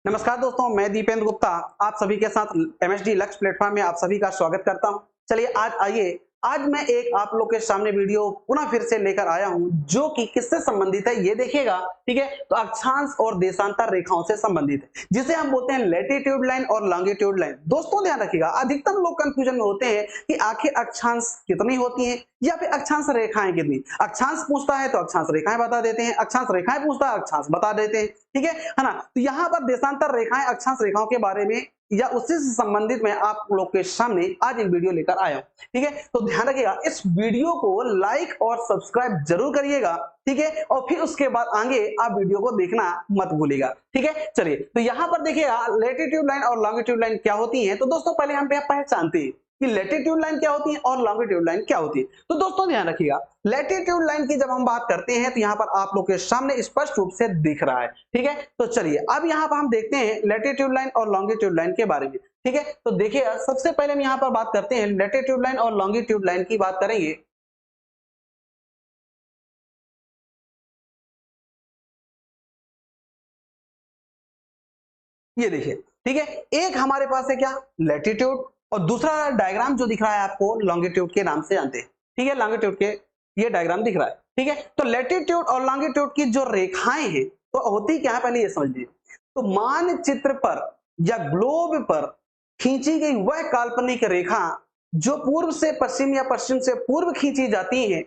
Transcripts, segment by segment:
नमस्कार दोस्तों, मैं दीपेंद्र गुप्ता आप सभी के साथ एमएसडी लक्ष्य प्लेटफॉर्म में आप सभी का स्वागत करता हूं। चलिए आज मैं एक आप लोग के सामने वीडियो पुनः फिर से लेकर आया हूं जो कि किससे संबंधित है ये देखिएगा। ठीक है, तो अक्षांश और देशांतर रेखाओं से संबंधित है जिसे हम बोलते हैं लैटिट्यूड लाइन और लॉन्गिट्यूड लाइन। दोस्तों ध्यान रखिएगा, अधिकतर लोग कंफ्यूजन में होते हैं कि आखिर अक्षांश कितनी होती है या फिर अक्षांश रेखाएं कितनी। अक्षांश पूछता है तो अक्षांश रेखाएं बता देते हैं, अक्षांश रेखाएं पूछता है अक्षांश बता देते हैं। ठीक है ना। तो यहाँ पर देशांतर रेखाएं अक्षांश रेखाओं के बारे में या उससे संबंधित मैं आप लोग के सामने आज एक वीडियो लेकर आया हूं। ठीक है, तो ध्यान रखिएगा, इस वीडियो को लाइक और सब्सक्राइब जरूर करिएगा। ठीक है, और फिर उसके बाद आगे आप वीडियो को देखना मत भूलिएगा। ठीक है, चलिए तो यहाँ पर देखिएगा लैटिट्यूड लाइन और लॉन्गिट्यूड लाइन क्या होती है। तो दोस्तों पहले हम पहचानते हैं कि लैटिट्यूड लाइन क्या होती है और लॉन्गिट्यूड लाइन क्या होती है। तो दोस्तों ध्यान रखिएगा, लैटिट्यूड लाइन की जब हम बात करते हैं तो यहाँ पर आप लोग के सामने स्पष्ट रूप से दिख रहा है। ठीक है, तो चलिए अब यहाँ पर हम देखते हैं लैटिट्यूड लाइन और लॉन्गिट्यूड लाइन के बारे में। ठीक है, तो देखिए सबसे पहले हम यहाँ पर बात करते हैं लैटिट्यूड लाइन और लॉन्गिट्यूड लाइन की बात करेंगे। ये देखिए, ठीक है, एक हमारे पास है क्या लैटिट्यूड और दूसरा डायग्राम जो दिख रहा है आपको लॉन्गिट्यूड के नाम से जानते हैं। ठीक है, लॉन्गिट्यूड के ये डायग्राम दिख रहा है। ठीक है, तो लैटिट्यूड और लॉन्गिट्यूड की जो रेखाएं हैं तो होती क्या है पहले ये समझिए। तो मानचित्र पर या ग्लोब पर खींची गई वह काल्पनिक रेखा जो पूर्व से पश्चिम या पश्चिम से पूर्व खींची जाती है,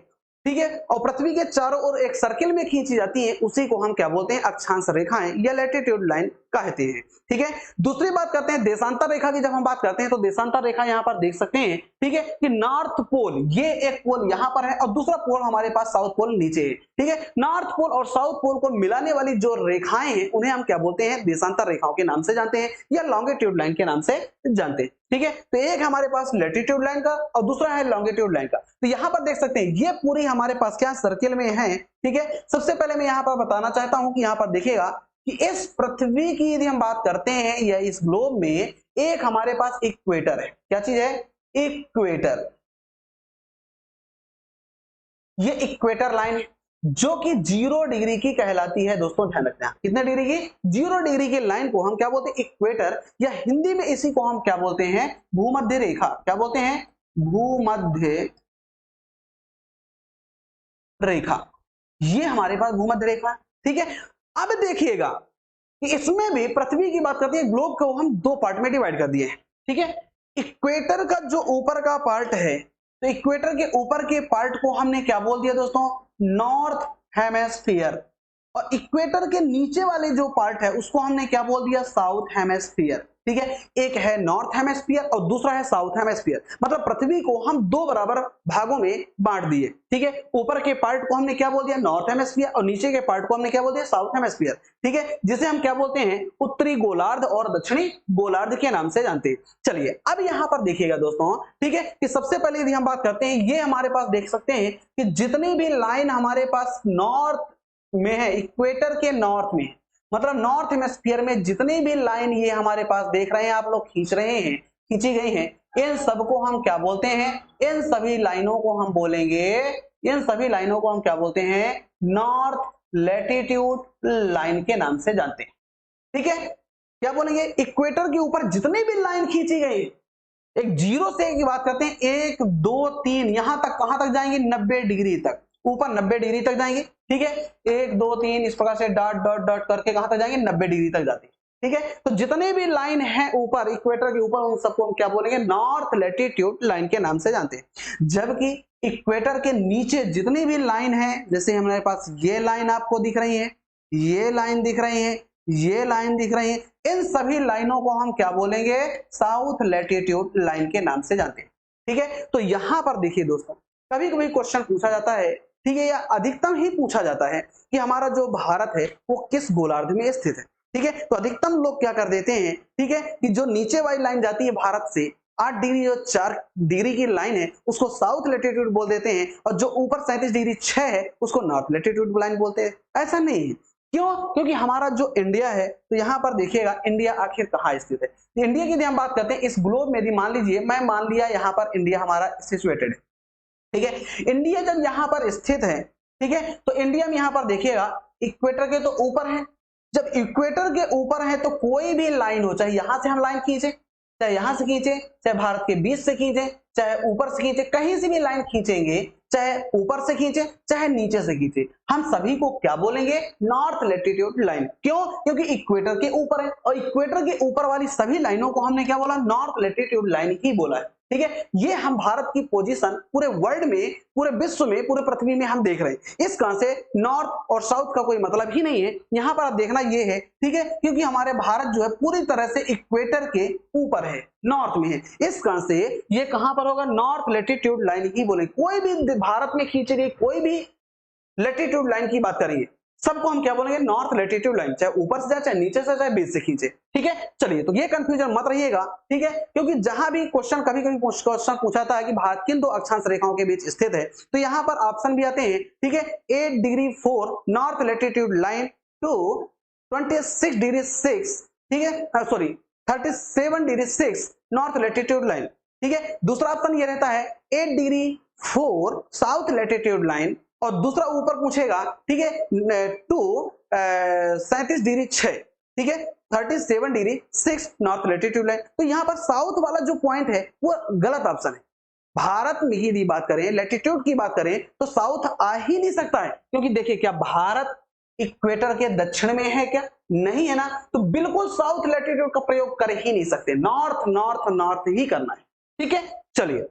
ठीक है, और पृथ्वी के चारों ओर एक सर्किल में खींची जाती है, उसी को हम क्या बोलते हैं अक्षांश रेखाएं या लैटिट्यूड लाइन कहते हैं। ठीक है, दूसरी बात करते हैं देशांतर रेखा की। जब हम बात करते हैं तो देशांतर रेखा यहाँ पर देख सकते हैं, ठीक है, कि नॉर्थ पोल ये एक पोल यहाँ पर है और दूसरा पोल हमारे पास साउथ पोल नीचे है। ठीक है, नॉर्थ पोल और साउथ पोल को मिलाने वाली जो रेखाएं हैं उन्हें हम क्या बोलते हैं देशांतर रेखाओं के नाम से जानते हैं या लॉन्गिट्यूड लाइन के नाम से जानते हैं। ठीक है, तो एक हमारे पास लैटिट्यूड लाइन का और दूसरा है लॉन्गिट्यूड लाइन का। तो यहाँ पर देख सकते हैं ये पूरी हमारे पास क्या सर्किल में है। ठीक है, सबसे पहले मैं यहाँ पर बताना चाहता हूं कि यहाँ पर देखिएगा कि इस पृथ्वी की यदि हम बात करते हैं या इस ग्लोब में एक हमारे पास इक्वेटर है। क्या चीज है? इक्वेटर। ये इक्वेटर लाइन जो कि 0 डिग्री की कहलाती है। दोस्तों ध्यान रखना, कितने डिग्री की? 0 डिग्री की लाइन को हम क्या बोलते हैं इक्वेटर, या हिंदी में इसी को हम क्या बोलते हैं भूमध्य रेखा। क्या बोलते हैं? भूमध्य रेखा। ये हमारे पास भूमध्य रेखा। ठीक है, अब देखिएगा कि इसमें भी पृथ्वी की बात करते हैं, ग्लोब को हम दो पार्ट में डिवाइड कर दिए हैं। ठीक है, इक्वेटर का जो ऊपर का पार्ट है तो इक्वेटर के ऊपर के पार्ट को हमने क्या बोल दिया दोस्तों? नॉर्थ हेमेस्फीयर। और इक्वेटर के नीचे वाले जो पार्ट है उसको हमने क्या बोल दिया? साउथ हेमेस्फीयर। ठीक है, एक है नॉर्थ हेमेस्फीयर और दूसरा है साउथ हेमेस्फीयर। मतलब पृथ्वी को हम दो बराबर भागों में बांट दिए। ठीक है, ऊपर के पार्ट को हमने क्या बोल दिया? नॉर्थ हेमेस्फीयर और नीचे के पार्ट को हमने क्या बोल दिया? साउथ हेमेस्फीयर। ठीक है, जिसे हम क्या बोलते हैं उत्तरी गोलार्ध और दक्षिणी गोलार्ध के नाम से जानते हैं। चलिए अब यहां पर देखिएगा दोस्तों, ठीक है, कि सबसे पहले यदि हम बात करते हैं, ये हमारे पास देख सकते हैं कि जितनी भी लाइन हमारे पास नॉर्थ में है, इक्वेटर के नॉर्थ में, मतलब नॉर्थ हेमिस्फीयर में जितनी भी लाइन ये हमारे पास देख रहे हैं आप लोग खींच रहे हैं, खींची गई हैं, इन सबको हम क्या बोलते हैं? इन सभी लाइनों को हम बोलेंगे, इन सभी लाइनों को हम क्या बोलते हैं? नॉर्थ लैटिट्यूड लाइन के नाम से जानते हैं। ठीक है, क्या बोलेंगे? इक्वेटर के ऊपर जितनी भी लाइन खींची गई, एक जीरो से की बात करते हैं, 1 2 3 यहां तक, कहां तक जाएंगे? 90 डिग्री तक, ऊपर 90 डिग्री तक जाएंगे। ठीक है, 1 2 3 इस प्रकार से डॉट डॉट डॉट करके कहां तक जाएंगे? 90 डिग्री तक जाते हैं। ठीक है, तो जितने भी लाइन है ऊपर इक्वेटर के ऊपर उन सबको हम क्या बोलेंगे? नॉर्थ लैटिट्यूड लाइन के नाम से जानते हैं। जबकि इक्वेटर के नीचे जितनी भी लाइन है, जैसे हमारे पास ये लाइन आपको दिख रही है, ये लाइन दिख रही है, ये लाइन दिख रही है, इन सभी लाइनों को हम क्या बोलेंगे? साउथ लैटिट्यूड लाइन के नाम से जानते हैं। ठीक है, तो यहां पर देखिए दोस्तों, कभी कभी क्वेश्चन पूछा जाता है, ठीक है, या अधिकतम ही पूछा जाता है कि हमारा जो भारत है वो किस गोलार्ध में स्थित है। ठीक है, तो अधिकतम लोग क्या कर देते हैं, ठीक है, कि जो नीचे वाली लाइन जाती है भारत से 8 डिग्री, जो 4 डिग्री की लाइन है उसको साउथ लैटिट्यूड बोल देते हैं, और जो ऊपर 37 डिग्री 6 है उसको नॉर्थ लैटिट्यूड लाइन बोलते हैं। ऐसा नहीं है। क्यों? क्योंकि हमारा जो इंडिया है, तो यहां पर देखिएगा इंडिया आखिर कहां स्थित है। तो इंडिया की यदि हम बात करते हैं, इस ग्लोब में यदि मान लीजिए, मैं मान लिया यहां पर इंडिया हमारा सिचुएटेड है। ठीक है, इंडिया जब यहां पर स्थित है, ठीक है, तो इंडिया में यहां पर देखिएगा इक्वेटर के तो ऊपर है, जब इक्वेटर के ऊपर है तो कोई भी लाइन हो, चाहे यहां से हम लाइन खींचे, चाहे यहां से खींचे, चाहे भारत के बीच से खींचे, चाहे ऊपर से खींचे, कहीं से भी लाइन खींचेंगे, चाहे ऊपर से खींचे चाहे नीचे से खींचे, हम सभी को क्या बोलेंगे? North latitude line. क्यों? क्योंकि इक्वेटर के ऊपर है, और इक्वेटर के ऊपर वाली सभी लाइनों को हमने क्या बोला? नॉर्थ लैटिट्यूड लाइन ही बोला है। ठीक है, ये हम भारत की पोजीशन पूरे वर्ल्ड में, पूरे विश्व में, पूरे पृथ्वी में हम देख रहे हैं। इस कारण से नॉर्थ और साउथ का कोई मतलब ही नहीं है। यहां पर आप देखना ये है, ठीक है, क्योंकि हमारे भारत जो है पूरी तरह से इक्वेटर के ऊपर है, नॉर्थ में है। इस कारण से ये कहां पर होगा? नॉर्थ लैटिट्यूड लाइन ही बोले। कोई भी भारत में खींची गई कोई भी लैटिट्यूड लाइन की बात करेंगे, सबको हम क्या बोलेंगे? नॉर्थ लैटिट्यूड लाइन, चाहे ऊपर से जाए, चाहे नीचे से, चाहे बीच से खींचे। ठीक है, चलिए, तो ये कंफ्यूजन मत रहिएगा। ठीक है, क्योंकि जहां भी क्वेश्चन कभी कभी क्वेश्चन पूछाता है कि भारत किन दो अक्षांश रेखाओं के बीच स्थित है, तो यहां पर ऑप्शन भी आते हैं। ठीक है, 8 degree 4 north latitude line to 26 degree 6, ठीक है, sorry 37 degree 6 north latitude line. ठीक है, दूसरा ऑप्शन ये रहता है 8 डिग्री 4 साउथ लैटिट्यूड लाइन, और दूसरा ऊपर पूछेगा, ठीक है, टू 37 डिग्री 6, ठीक है, 37 डिग्री 6 नॉर्थ लैटिट्यूड लाइन। तो यहां पर साउथ वाला जो पॉइंट है वो गलत ऑप्शन है। भारत में ही बात करें, लैटिट्यूड की बात करें, तो साउथ आ ही नहीं सकता है, क्योंकि देखिए, क्या भारत इक्वेटर के दक्षिण में है? क्या नहीं है ना, तो बिल्कुल साउथ लैटिट्यूड का प्रयोग कर ही नहीं सकते, नॉर्थ नॉर्थ नॉर्थ ही करना है। ठीक है, चलिए,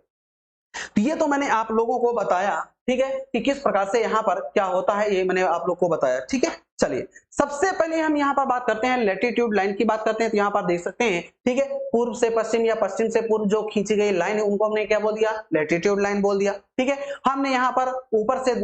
तो ये तो मैंने आप लोगों को बताया, ठीक है, कि किस प्रकार से यहाँ पर क्या होता है, ये मैंने आप लोग को बताया। ठीक है, चलिए, सबसे पहले हम यहाँ पर बात करते हैं लैटिट्यूड लाइन की बात करते हैं। तो यहाँ पर देख सकते हैं, ठीक है, पूर्व से पश्चिम या पश्चिम से पूर्व जो खींची गई लाइन है उनको हमने क्या बोल दिया? लैटिट्यूड लाइन बोल दिया। ठीक है, हमने यहाँ पर ऊपर से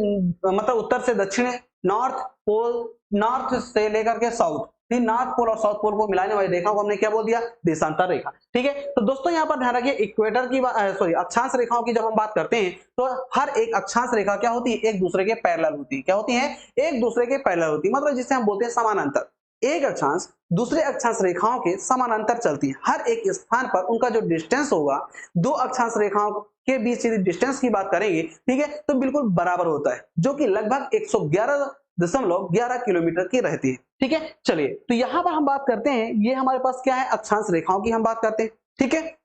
मतलब उत्तर से दक्षिण, नॉर्थ पोल, नॉर्थ से लेकर के साउथ, नॉर्थ पोल और साउथ पोल को मिलाने वाली रेखा को हमने क्या बोल दिया? देशांतर रेखा। ठीक है, तो दोस्तों यहाँ पर ध्यान रखिए, इक्वेटर की सॉरी अक्षांश रेखाओं की जब हम बात करते हैं तो हर एक अक्षांश रेखा क्या होती है? एक दूसरे के पैरेलल होती है। क्या होती है? एक दूसरे के पैरेलल होती है, मतलब जिसे हम बोलते हैं समानांतर। एक अक्षांश दूसरे अक्षांश रेखाओं के समानांतर चलती है। हर एक स्थान पर उनका जो डिस्टेंस होगा, दो अक्षांश रेखाओं के बीच यदि डिस्टेंस की बात करेंगे, ठीक है, तो बिल्कुल बराबर होता है, जो कि लगभग 111.11 किलोमीटर की रहती है। ठीक है, चलिए, तो यहां पर हम बात करते हैं, ये हमारे पास क्या है? अक्षांश रेखाओं की हम बात करते हैं। ठीक है,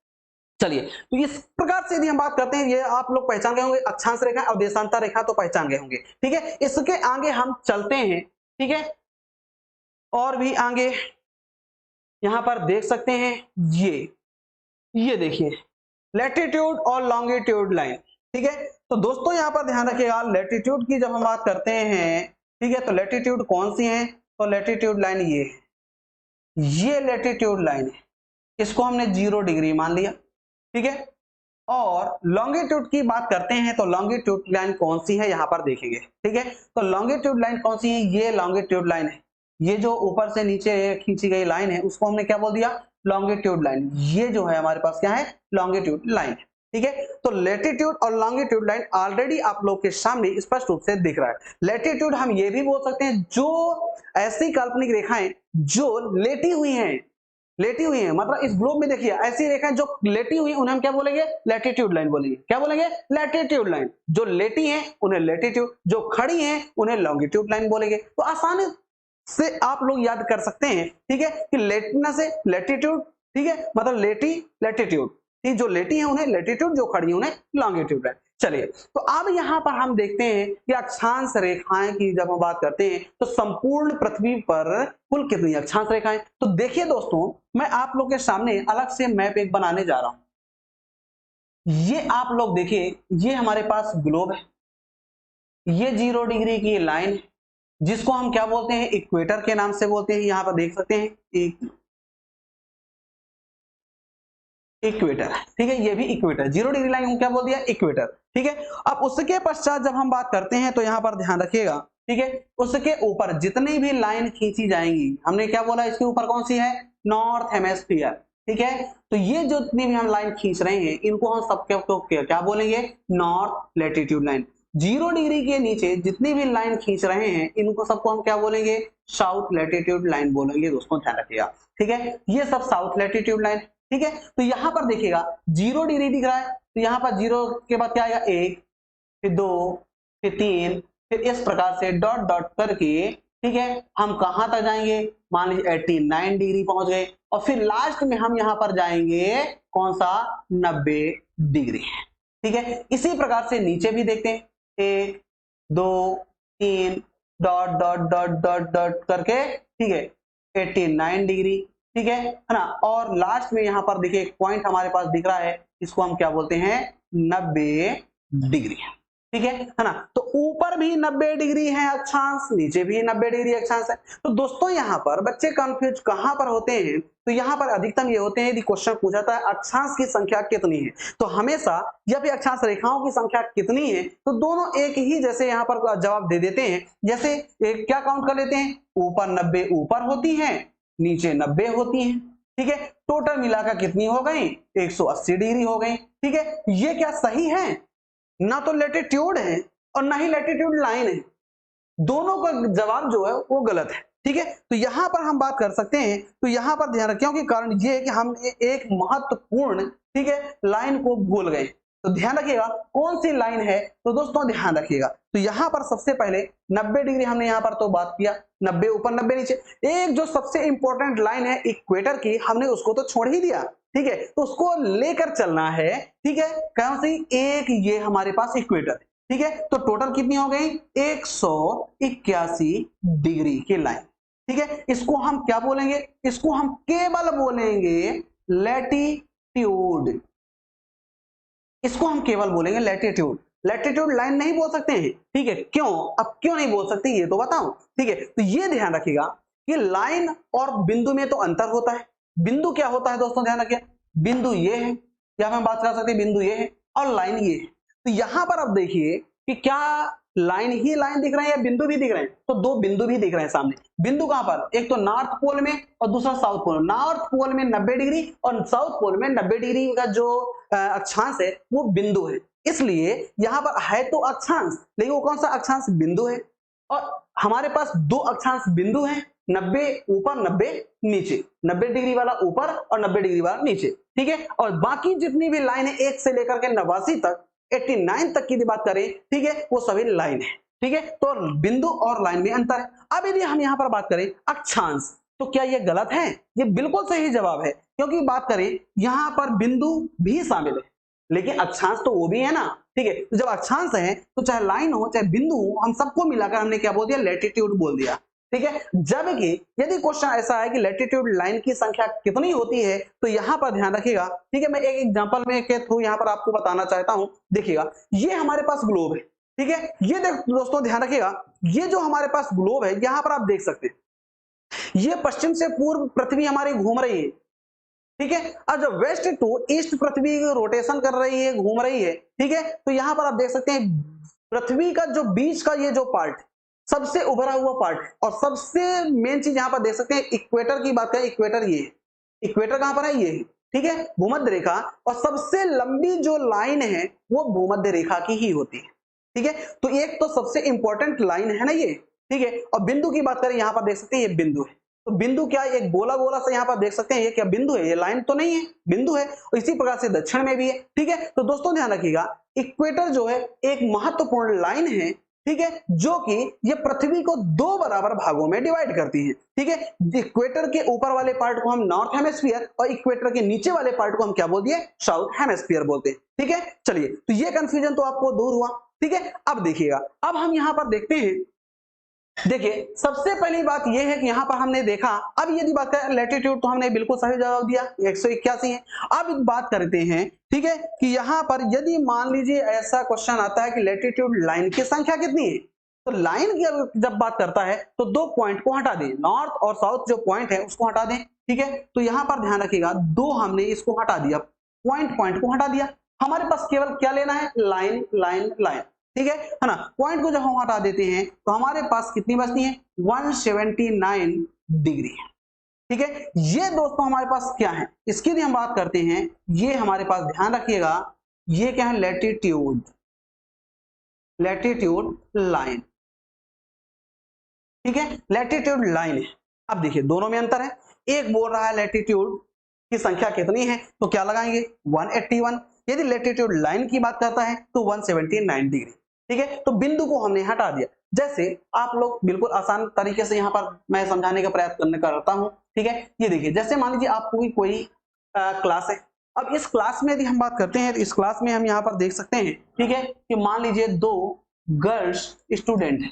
चलिए, तो इस प्रकार से यदि हम बात करते हैं, ये आप लोग पहचान गए होंगे, अक्षांश रेखा और देशांतर रेखा तो पहचान गए होंगे। ठीक है, इसके आगे हम चलते हैं। ठीक है, और भी आगे यहां पर देख सकते हैं, ये देखिए, लैटिट्यूड और लॉन्गिट्यूड लाइन। ठीक है, तो दोस्तों यहां पर ध्यान रखिएगा, लैटिट्यूड की जब हम बात करते हैं, ठीक है, तो लैटिट्यूड कौन सी है? तो लैटिट्यूड लाइन ये लैटिट्यूड लाइन है, इसको हमने 0 डिग्री मान लिया। ठीक है, और लॉन्गिट्यूड की बात करते हैं, तो लॉन्गिट्यूड लाइन कौन सी है? यहां पर देखेंगे। ठीक है, तो लॉन्गिट्यूड लाइन कौन सी है? ये लॉन्गिट्यूड लाइन है। ये जो ऊपर से नीचे खींची गई लाइन है उसको हमने क्या बोल दिया? Longitude line. ये जो है हमारे पास क्या है? Longitude line. ठीक है, तो लैटिट्यूड और लॉन्गिट्यूड लाइन ऑलरेडी आप लोग के सामने स्पष्ट रूप से दिख रहा है। लैटिट्यूड हम ये भी बोल सकते हैं, जो ऐसी काल्पनिक रेखाएं जो लेटी हुई हैं, मतलब इस ग्लोब में देखिए ऐसी रेखाएं जो लेटी हुई, उन्हें हम क्या बोलेंगे? लैटिट्यूड लाइन बोलेंगे। क्या बोलेंगे? Latitude line. जो लेटी हैं उन्हें लैटिट्यूड, जो खड़ी हैं उन्हें लॉन्गिट्यूड लाइन बोलेंगे। तो आसानी से आप लोग याद कर सकते हैं, ठीक है, कि लेटना से लैटिट्यूड, ठीक है, मतलब लेटी लैटिट्यूड, ठीक, जो लेटी है उन्हें लैटिट्यूड, जो खड़ी है उन्हें लॉन्गिट्यूड लाइन। चलिए, तो अब यहां पर हम देखते हैं कि अक्षांश रेखाएं की जब हम बात करते हैं तो संपूर्ण पृथ्वी पर कुल कितनी अक्षांश रेखाएं? तो देखिए दोस्तों, मैं आप लोग के सामने अलग से मैप एक बनाने जा रहा हूं। ये आप लोग देखिए, ये हमारे पास ग्लोब है, ये 0 डिग्री की लाइन है, जिसको हम क्या बोलते हैं? इक्वेटर के नाम से बोलते हैं। यहां पर देख सकते हैं इक्वेटर, ठीक है, ये भी इक्वेटर, 0 डिग्री लाइन क्या बोल दिया? इक्वेटर। ठीक है, अब उसके पश्चात जब हम बात करते हैं तो यहां पर ध्यान रखिएगा, ठीक है, उसके ऊपर जितनी भी लाइन खींची जाएंगी, हमने क्या बोला? इसके ऊपर कौन सी है? नॉर्थ हेमेस्फीयर। ठीक है, तो ये जो जितनी भी हम लाइन खींच रहे हैं, इनको हम सबके क्या बोलेंगे? North latitude line. 0 डिग्री के नीचे जितनी भी लाइन खींच रहे हैं, इनको सबको हम क्या बोलेंगे? साउथ लैटिट्यूड लाइन बोलेंगे। दोस्तों ध्यान रखिएगा, ठीक है, ये सब साउथ लैटिट्यूड लाइन। ठीक है, तो यहां पर देखिएगा 0 डिग्री दिख रहा है, तो यहां पर 0 के बाद क्या आएगा? 1, फिर 2, फिर 3, फिर इस प्रकार से डॉट डॉट करके ठीक है, हम कहां तक जाएंगे, मान लीजिए 89 डिग्री पहुंच गए, और फिर लास्ट में हम यहां पर जाएंगे कौन सा, 90 डिग्री। ठीक है, इसी प्रकार से नीचे भी देखते हैं, 1 2 3 dot dot dot dot dot करके, ठीक है, 89 डिग्री, ठीक है ना। और लास्ट में यहां पर देखिए एक पॉइंट हमारे पास दिख रहा है, इसको हम क्या बोलते हैं, 90 डिग्री। ठीक है ना। तो ऊपर भी 90 डिग्री है अक्षांश, नीचे भी 90 डिग्री अक्षांश है। तो दोस्तों यहाँ पर बच्चे कंफ्यूज कहां पर होते हैं, तो यहाँ पर अधिकतम ये होते हैं यदि क्वेश्चन पूछा था अक्षांश की संख्या कितनी है, तो हमेशा या फिर अक्षांश रेखाओं की संख्या कितनी है, तो दोनों एक ही जैसे यहाँ पर जवाब दे देते हैं। जैसे क्या काउंट कर लेते हैं, ऊपर 90 ऊपर होती है, नीचे 90 होती है। ठीक है, टोटल मिलाकर कितनी हो गई, 180 डिग्री हो गई। ठीक है, ये क्या सही है, ना तो लैटिट्यूड है और ना ही लैटिट्यूड लाइन है, दोनों का जवाब जो है वो गलत है। ठीक है, तो यहां पर हम बात कर सकते हैं, तो यहां पर ध्यान रखें, क्योंकि कारण ये है कि हम एक महत्वपूर्ण, ठीक है, लाइन को भूल गए। तो ध्यान रखिएगा कौन सी लाइन है, तो दोस्तों ध्यान रखिएगा, तो यहां पर सबसे पहले 90 डिग्री हमने यहां पर तो बात किया, 90 ऊपर 90 नीचे। एक जो सबसे इंपॉर्टेंट लाइन है इक्वेटर की, हमने उसको तो छोड़ ही दिया। ठीक है, तो उसको लेकर चलना है। ठीक है, कौन सी, एक ये हमारे पास इक्वेटर। ठीक है, तो टोटल कितनी हो गई, 181 डिग्री की लाइन। ठीक है, इसको हम क्या बोलेंगे, इसको हम केवल बोलेंगे लैटिट्यूड, इसको हम केवल बोलेंगे लैटिट्यूड, लैटिट्यूड लाइन नहीं बोल सकते हैं। ठीक है, क्यों, अब क्यों नहीं बोल सकते ये तो बताओ। ठीक है, तो ये ध्यान रखिएगा कि लाइन और बिंदु में तो अंतर होता है। बिंदु क्या होता है दोस्तों, ध्यान रखिए, बिंदु ये है, या हम बात कर सकते हैं बिंदु ये है और लाइन ये है। तो यहां पर अब देखिए कि क्या लाइन ही लाइन दिख रहे हैं या बिंदु भी दिख रहे हैं, तो दो बिंदु भी दिख रहे हैं सामने। बिंदु कहां पर, एक तो नॉर्थ पोल में और दूसरा साउथ पोल। नॉर्थ पोल में 90 डिग्री और साउथ पोल में 90 डिग्री का जो अक्षांश है वो बिंदु है, इसलिए यहां पर है तो अक्षांश, लेकिन वो कौन सा अक्षांश, बिंदु है। और हमारे पास दो अक्षांश बिंदु हैं, 90 ऊपर 90 नीचे, 90 डिग्री वाला ऊपर और 90 डिग्री वाला नीचे। ठीक है, और बाकी जितनी भी लाइन है 1 से लेकर के 89 तक, 89 तक की बात करें, ठीक है, वो सभी लाइन है। ठीक है, तो बिंदु और लाइन में अंतर है। अब यदि हम यहां पर बात करें अक्षांश, तो क्या ये गलत है, ये बिल्कुल सही जवाब है, क्योंकि बात करें यहां पर बिंदु भी शामिल है, लेकिन अक्षांश तो वो भी है ना। ठीक है, तो जब अक्षांश है तो चाहे लाइन हो चाहे बिंदु हो, हम सबको मिलाकर हमने क्या बोल दिया, लैटिट्यूड बोल दिया। ठीक है, जबकि यदि क्वेश्चन ऐसा है कि लैटिट्यूड लाइन की संख्या कितनी होती है, तो यहां पर ध्यान रखिएगा। ठीक है, मैं एक एग्जांपल में के थ्रू यहां पर आपको बताना चाहता हूं। देखिएगा, ये हमारे पास ग्लोब है। ठीक है, ये दोस्तों ध्यान रखिएगा, ये जो हमारे पास ग्लोब है, यहां पर आप देख सकते हैं, ये पश्चिम से पूर्व पृथ्वी हमारी घूम रही है। ठीक है, अब जब वेस्ट टू ईस्ट पृथ्वी रोटेशन कर रही है, घूम रही है। ठीक है, तो यहां पर आप देख सकते हैं पृथ्वी का जो बीच का ये जो पार्ट सबसे उभरा हुआ पार्ट है, और सबसे मेन चीज यहां पर देख सकते हैं, इक्वेटर की बात करें, इक्वेटर ये है, इक्वेटर कहां पर है, ये है। ठीक है, भूमध्य रेखा, और सबसे लंबी जो लाइन है वो भूमध्य रेखा की ही होती है। ठीक है, तो एक तो सबसे इंपॉर्टेंट लाइन है ना ये। ठीक है, और बिंदु की बात करें, यहां पर देख सकते हैं ये बिंदु है, तो बिंदु क्या, एक गोला गोला से यहां पर देख सकते हैं, ये क्या बिंदु है, ये लाइन तो नहीं है, बिंदु है। और इसी प्रकार से दक्षिण में भी है। ठीक है, तो दोस्तों ध्यान रखिएगा, इक्वेटर जो है एक महत्वपूर्ण लाइन है। ठीक है, जो कि ये पृथ्वी को दो बराबर भागों में डिवाइड करती है। ठीक है, इक्वेटर के ऊपर वाले पार्ट को हम नॉर्थ हेमिस्फीयर और इक्वेटर के नीचे वाले पार्ट को हम क्या बोल दिए, साउथ हेमिस्फीयर बोलते हैं। ठीक है, चलिए, तो ये कंफ्यूजन तो आपको दूर हुआ। ठीक है, अब देखिएगा, अब हम यहां पर देखते हैं, देखिए सबसे पहली बात यह है कि यहां पर हमने देखा, अब यदि बात करें लैटिट्यूड, तो हमने बिल्कुल सही जवाब दिया, 181 है। अब बात करते हैं, ठीक है, कि यहां पर यदि मान लीजिए ऐसा क्वेश्चन आता है कि लैटिट्यूड लाइन की संख्या कितनी है, तो लाइन की जब बात करता है तो दो पॉइंट को हटा दें, नॉर्थ और साउथ जो पॉइंट है उसको हटा दें। ठीक है, तो यहां पर ध्यान रखिएगा, दो हमने इसको हटा दिया, पॉइंट को हटा दिया, हमारे पास केवल क्या लेना है, लाइन लाइन लाइन। ठीक है ना, पॉइंट को जब हम हटा देते हैं तो हमारे पास कितनी बचती है, 179 डिग्री। ठीक है, ये दोस्तों हमारे पास क्या है, इसकी भी हम बात करते हैं, ये हमारे पास ध्यान रखिएगा, ये क्या है, लैटिट्यूड, लैटिट्यूड लाइन। ठीक है, लैटिट्यूड लाइन है। अब देखिए दोनों में अंतर है, एक बोल रहा है लैटिट्यूड की संख्या कितनी है, तो क्या लगाएंगे, 181। यदि लैटिट्यूड लाइन की बात करता है तो 179 डिग्री। ठीक है, तो बिंदु को हमने हटा दिया, जैसे आप लोग बिल्कुल आसान तरीके से यहाँ पर मैं समझाने का प्रयास करता हूँ, ठीक है। ये देखिए, जैसे मान लीजिए आपको कोई क्लास है। अब इस क्लास में यदि हम बात करते हैं तो इस क्लास में हम यहाँ पर देख सकते हैं, ठीक है, कि मान लीजिए 2 गर्ल्स स्टूडेंट है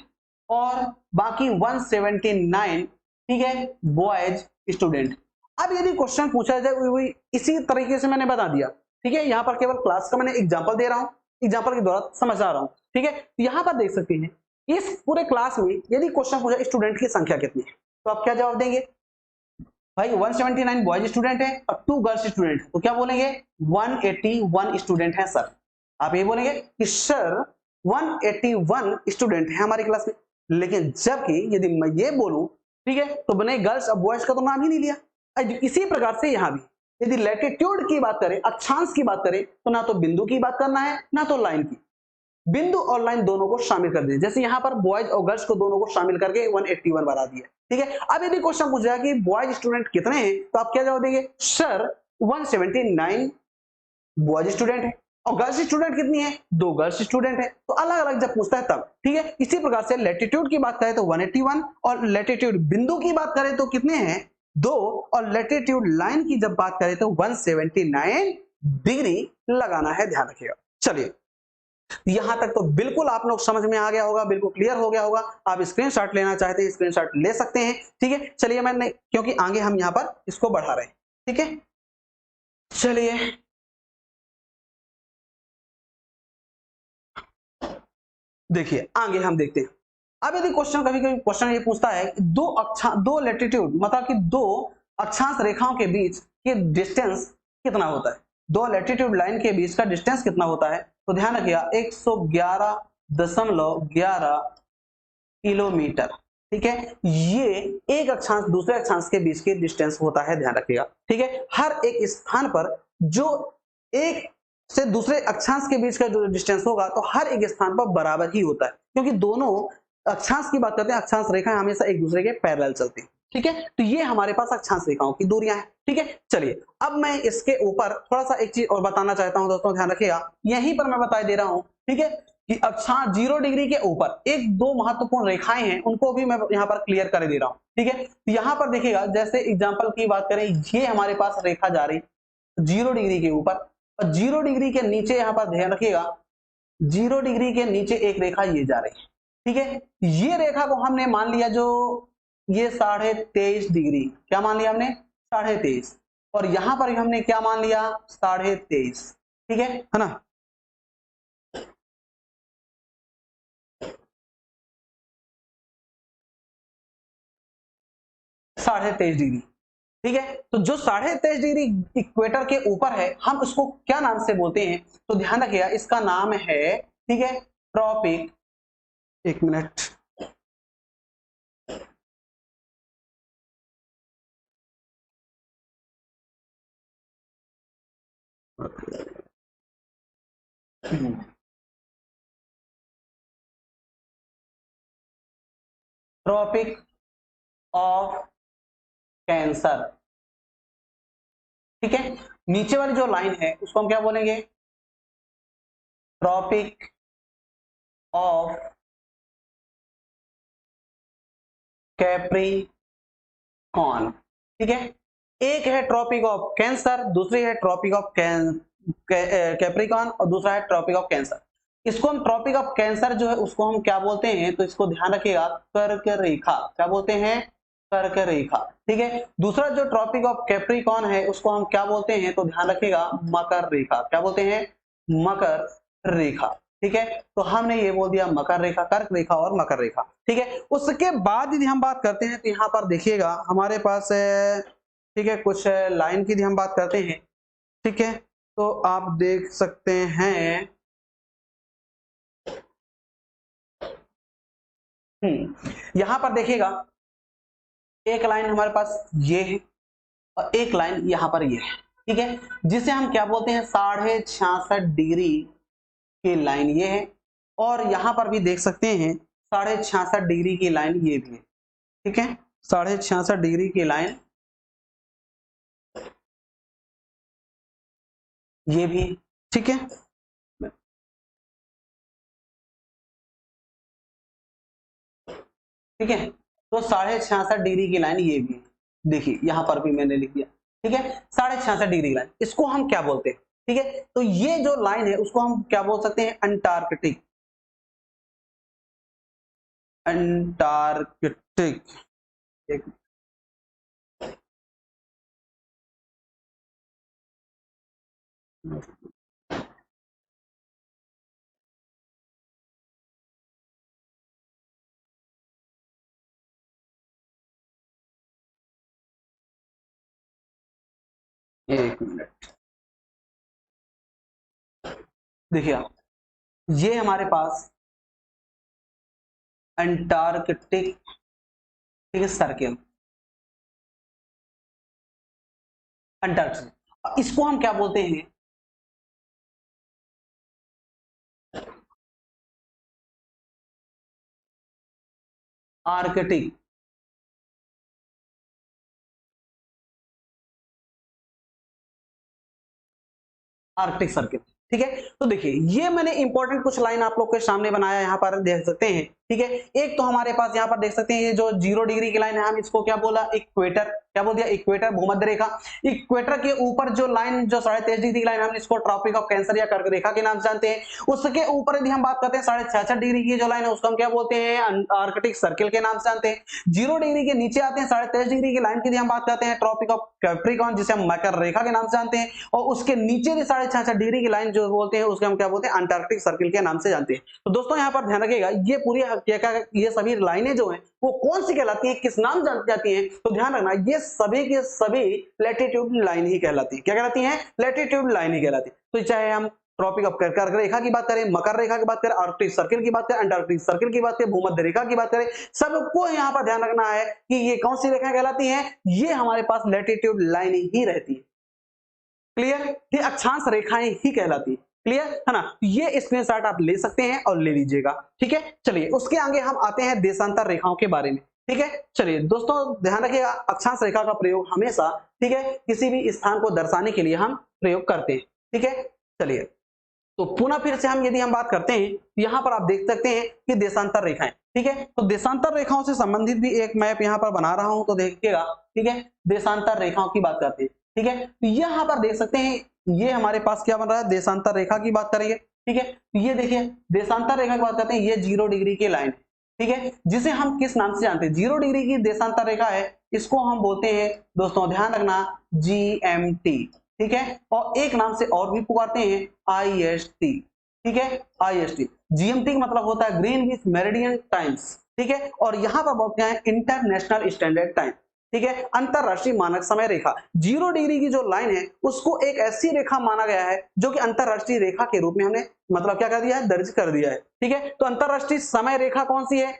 और बाकी 179, ठीक है, बॉयज स्टूडेंट। अब यदि क्वेश्चन पूछा जाए वही इसी तरीके से मैंने बता दिया, ठीक है। यहाँ पर केवल क्लास का मैंने एग्जांपल दे रहा हूँ, एग्जांपल के द्वारा समझा रहा हूँ, ठीक है। यहाँ पर देख सकते हैं इस पूरे क्लास में यदि क्वेश्चन पूछा स्टूडेंट की संख्या कितनी है, तो आप क्या जवाब देंगे? भाई 179 बॉयज स्टूडेंट है और 2 गर्ल्स स्टूडेंट, तो क्या बोलेंगे? 181 स्टूडेंट है सर। आप ये बोलेंगे कि सर 181 स्टूडेंट है हमारी क्लास में। लेकिन जबकि यदि मैं ये बोलूं, ठीक है, तो बने गर्ल्स और बॉयज का तो नाम ही नहीं लिया। इसी प्रकार से यहां भी यदि लैटिट्यूड की बात करें, अक्षांश की बात करें, तो ना तो बिंदु की बात करना है ना तो लाइन की, बिंदु और लाइन दोनों को शामिल कर दिया। जैसे यहाँ पर बॉयज और गर्ल्स को दोनों को शामिल करके 181 बना दिया, ठीक है। अब यदि क्वेश्चन पूछ जाए कि बॉयज स्टूडेंट कितने हैं, तो आप क्या जवाब देंगे? सर 179 बॉयज स्टूडेंट है और गर्ल्स स्टूडेंट कितनी है? 2 गर्ल्स स्टूडेंट है। तो अलग अलग जब पूछता है तब, ठीक है। इसी प्रकार से लैटिट्यूड की बात करें तो 181 और लैटिट्यूड बिंदु की बात करें तो कितने हैं? 2 और लैटिट्यूड लाइन की जब बात करें तो 179 डिग्री लगाना है, ध्यान रखिएगा। चलिए, यहां तक तो बिल्कुल आप लोग समझ में आ गया होगा, बिल्कुल क्लियर हो गया होगा। आप स्क्रीनशॉट लेना चाहते हैं स्क्रीनशॉट ले सकते हैं, ठीक है। चलिए, मैंने क्योंकि आगे हम यहां पर इसको बढ़ा रहे हैं, ठीक है। चलिए देखिए, आगे हम देखते हैं। अब यदि क्वेश्चन कभी कभी क्वेश्चन ये पूछता है कि दो लैटिट्यूड मतलब कि 2 अक्षांश रेखाओं के बीच के डिस्टेंस कितना होता है, 2 लैटिट्यूड लाइन के बीच का डिस्टेंस कितना होता है, तो ध्यान रखिएगा 111.11 किलोमीटर, ठीक है। ये एक अक्षांश दूसरे अक्षांश के बीच के डिस्टेंस होता है, ध्यान रखिएगा, ठीक है। हर एक स्थान पर जो एक से दूसरे अक्षांश के बीच का जो डिस्टेंस होगा तो हर एक स्थान पर बराबर ही होता है, क्योंकि दोनों अक्षांश की बात करते हैं, अक्षांश रेखाएं हमेशा एक दूसरे के पैरेलल चलती हैं, ठीक है। तो ये हमारे पास अक्षांश रेखाओं की दूरियां हैं, ठीक है। चलिए, अब मैं इसके ऊपर थोड़ा सा एक चीज और बताना चाहता हूं दोस्तों, ध्यान रखिएगा। यहीं पर मैं बता दे रहा हूं, ठीक है, कि अक्षांश 0 डिग्री के ऊपर एक दो महत्वपूर्ण रेखाएं हैं, उनको भी मैं यहाँ पर क्लियर कर दे रहा हूँ, ठीक है। तो यहाँ पर देखिएगा, जैसे एग्जांपल की बात करें, ये हमारे पास रेखा जा रही 0 डिग्री के ऊपर और 0 डिग्री के नीचे, यहाँ पर ध्यान रखिएगा 0 डिग्री के नीचे एक रेखा ये जा रही है, ठीक है। ये रेखा को हमने मान लिया जो ये 23.5 डिग्री, क्या मान लिया हमने? 23.5। और यहां पर हमने क्या मान लिया? 23.5, ठीक है ना। 23.5 डिग्री, ठीक है। तो जो 23.5 डिग्री इक्वेटर के ऊपर है, हम उसको क्या नाम से बोलते हैं? तो ध्यान रखिएगा, इसका नाम है, ठीक है, ट्रॉपिक। एक मिनट, ट्रॉपिक ऑफ कैंसर, ठीक है। नीचे वाली जो लाइन है उसको हम क्या बोलेंगे? ट्रॉपिक ऑफ कैप्रिकॉर्न, ठीक है। एक है ट्रॉपिक ऑफ कैंसर, दूसरी है ट्रॉपिक ऑफ कैप्रिकॉर्न और दूसरा है ट्रॉपिक ऑफ कैंसर। इसको हम ट्रॉपिक ऑफ कैंसर जो है उसको हम क्या बोलते हैं, तो इसको ध्यान रखिएगा, कर्क रेखा। क्या बोलते हैं? कर्क रेखा, ठीक है। दूसरा जो ट्रॉपिक ऑफ कैप्रिकॉर्न है उसको हम क्या बोलते हैं, तो ध्यान रखिएगा, मकर रेखा। क्या बोलते हैं? मकर रेखा, ठीक है। तो हमने ये बोल दिया मकर रेखा, कर्क रेखा और मकर रेखा, ठीक है। उसके बाद यदि हम बात करते हैं तो यहाँ पर देखिएगा हमारे पास ठीक है, कुछ लाइन की यदि हम बात करते हैं, ठीक है, तो आप देख सकते हैं, यहां पर देखिएगा एक लाइन हमारे पास ये है और एक लाइन यहां पर ये है, ठीक है, जिसे हम क्या बोलते हैं? 66.5 डिग्री की लाइन ये है और यहां पर भी देख सकते हैं 66.5 डिग्री की लाइन ये भी है, ठीक है। 66.5 डिग्री की लाइन ये भी, ठीक है। ठीक है, तो 66.5 की लाइन ये भी है, देखिए यहां पर भी मैंने लिख दिया, ठीक है, 66.5 की लाइन, इसको हम क्या बोलते हैं, ठीक है, तो ये जो लाइन है उसको हम क्या बोल सकते हैं, अंटार्कटिक, अंटार्कटिक। एक एक मिनट, देखिए आप, ये हमारे पास अंटार्कटिक, ठीक है, सर्किल, अंटार्कटिक, इसको हम क्या बोलते हैं, आर्कटिक, आर्कटिक सर्किल, ठीक है। तो देखिए ये मैंने इंपॉर्टेंट कुछ लाइन आप लोग के सामने बनाया, यहाँ पर देख सकते हैं, ठीक है। एक तो हमारे पास यहाँ पर देख सकते हैं ये जो 0 डिग्री की लाइन है, हम इसको क्या बोला, इक्वेटर, क्या बोल दिया, इक्वेटर, भूमध्य रेखा। इक्वेटर के ऊपर जो लाइन जो 23.5 डिग्री की लाइन, हम इसको ट्रॉपिक ऑफ कैंसर या कर्क रेखा के नाम से जानते हैं। उसके ऊपर यदि हम बात करते हैं 66.5 डिग्री की जो लाइन है उसको हम क्या बोलते हैं, आर्कटिक सर्किल के नाम से जानते हैं। 0 डिग्री के नीचे आते हैं 23.5 डिग्री की लाइन की हम बात करते हैं ट्रॉपिक ऑफ कैप्रिकॉर्न, जिसे हम मकर रेखा के नाम से जानते हैं। और उसके नीचे 66.5 डिग्री की लाइन जो बोलते हैं उसके हम क्या बोलते हैं, अंटार्कटिक सर्किल के नाम से जानते हैं। तो दोस्तों यहाँ पर ध्यान रखिएगा, ये पूरी ये सभी लाइनें जो हैं वो कौन सी कहलाती है, किस नाम जानी जाती हैं, तो ध्यान रखना ये सभी के सभी लैटिट्यूड लाइन ही कहलाती है। क्या कहलाती है, लैटिट्यूड लाइन ही कहलाती है। तो चाहे हम ट्रॉपिक ऑफ कर्क रेखा की बात करें, मकर रेखा की बात करें, आर्कटिक सर्किल की बात करें, अंटार्कटिक सर्किल की बात करें, भूमध्य रेखा की बात करें, सबको यहाँ पर ध्यान रखना है कि ये कौन सी रेखा कहलाती है, ये हमारे पास लैटिट्यूड लाइन ही रहती है। क्लियर, ये अक्षांश रेखाएं ही कहलाती है। क्लियर है ना, ये स्क्रीनशॉट आप ले सकते हैं और ले लीजिएगा, ठीक है। चलिए उसके आगे हम आते हैं देशांतर रेखाओं के बारे में, ठीक है। चलिए दोस्तों ध्यान रखिएगा, अक्षांश रेखा का प्रयोग हमेशा, ठीक है, किसी भी स्थान को दर्शाने के लिए हम प्रयोग करते हैं, ठीक है। चलिए तो पुनः फिर से हम यदि हम बात करते हैं, यहाँ पर आप देख सकते हैं कि देशांतर रेखाएं, ठीक है। तो देशांतर रेखाओं से संबंधित भी एक मैप यहाँ पर बना रहा हूं, तो देखिएगा, ठीक है, देशांतर रेखाओं की बात करते हैं, ठीक है। तो यहाँ पर देख सकते हैं ये हमारे पास क्या बन रहा है, देशांतर रेखा की बात करेंगे, ठीक है। तो ये देखिए देशांतर रेखा की बात करते हैं, ये 0 डिग्री की लाइन, ठीक है, जिसे हम किस नाम से जानते हैं, 0 डिग्री की देशांतर रेखा है, इसको हम बोलते हैं दोस्तों, ध्यान रखना, GMT, ठीक है। और एक नाम से और भी पुकारते हैं, IST, ठीक है, IST। GMT का मतलब होता है ग्रीनविच मेरिडियन टाइम्स, ठीक है। और यहाँ पर बोलते हैं इंटरनेशनल स्टैंडर्ड टाइम, ठीक है, अंतरराष्ट्रीय मानक समय रेखा। 0 डिग्री की जो लाइन है उसको एक ऐसी रेखा माना गया है जो कि अंतरराष्ट्रीय रेखा के रूप में हमने मतलब क्या कर दिया है, दर्ज कर दिया है, ठीक है। तो अंतरराष्ट्रीय समय रेखा कौन सी है,